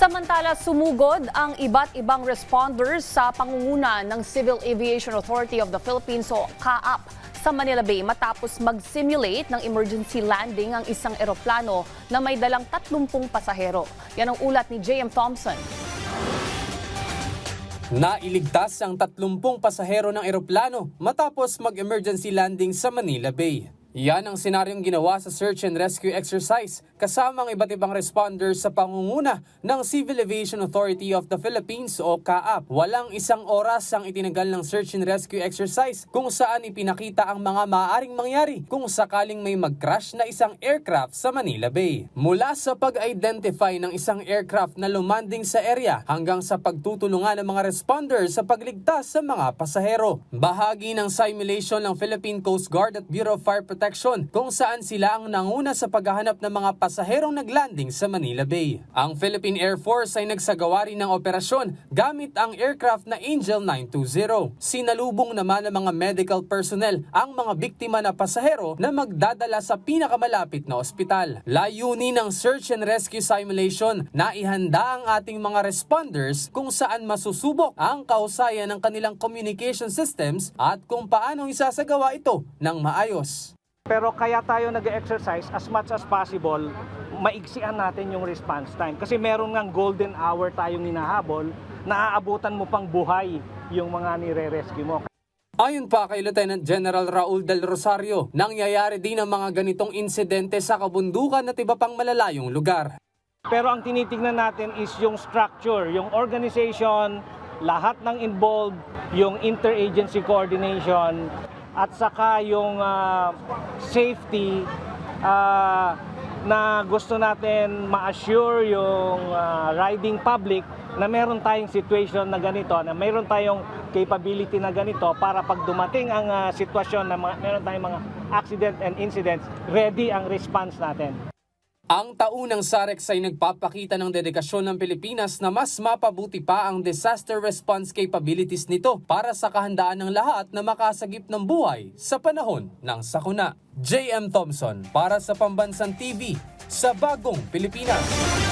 Samantala, sumugod ang iba't ibang responders sa pangunguna ng Civil Aviation Authority of the Philippines o CAAP sa Manila Bay matapos mag-simulate ng emergency landing ang isang eroplano na may dalang 30 pasahero. Yan ang ulat ni J.M. Thompson. Nailigtas ang 30 pasahero ng eroplano matapos mag-emergency landing sa Manila Bay. Yan ang senaryong ginawa sa search and rescue exercise kasama ang iba't ibang responders sa pangunguna ng Civil Aviation Authority of the Philippines o CAAP. Walang isang oras ang itinagal ng search and rescue exercise kung saan ipinakita ang mga maaaring mangyari kung sakaling may mag-crash na isang aircraft sa Manila Bay. Mula sa pag-identify ng isang aircraft na lumanding sa area hanggang sa pagtutulungan ng mga responders sa pagligtas sa mga pasahero. Bahagi ng simulation ng Philippine Coast Guard at Bureau of Fire Protection kung saan sila ang nanguna sa paghahanap ng mga pasaherong naglanding sa Manila Bay. Ang Philippine Air Force ay nagsagawa rin ng operasyon gamit ang aircraft na Angel 920. Sinalubong naman ng mga medical personnel ang mga biktima na pasahero na magdadala sa pinakamalapit na ospital. Layunin ng search and rescue simulation na ihanda ang ating mga responders kung saan masusubok ang kausayan ng kanilang communication systems at kung paano isasagawa ito ng maayos. Pero kaya tayo nag-exercise as much as possible, maiksian natin yung response time. Kasi meron ngang golden hour tayong hinahabol, naaabutan mo pang buhay yung mga nire-rescue mo. Ayon pa kay Lieutenant General Raul Del Rosario, nangyayari din ang mga ganitong insidente sa kabundukan at iba pang malalayong lugar. Pero ang tinitingnan natin is yung structure, yung organization, lahat ng involved, yung interagency coordination, at saka yung safety na gusto natin ma-assure yung riding public na meron tayong situation na ganito, na meron tayong capability na ganito para pag dumating ang sitwasyon na meron tayong mga accident and incidents, ready ang response natin. Ang taunang SAREX ay nagpapakita ng dedikasyon ng Pilipinas na mas mapabuti pa ang disaster response capabilities nito para sa kahandaan ng lahat na makasagip ng buhay sa panahon ng sakuna. J.M. Thompson para sa Pambansang TV sa Bagong Pilipinas.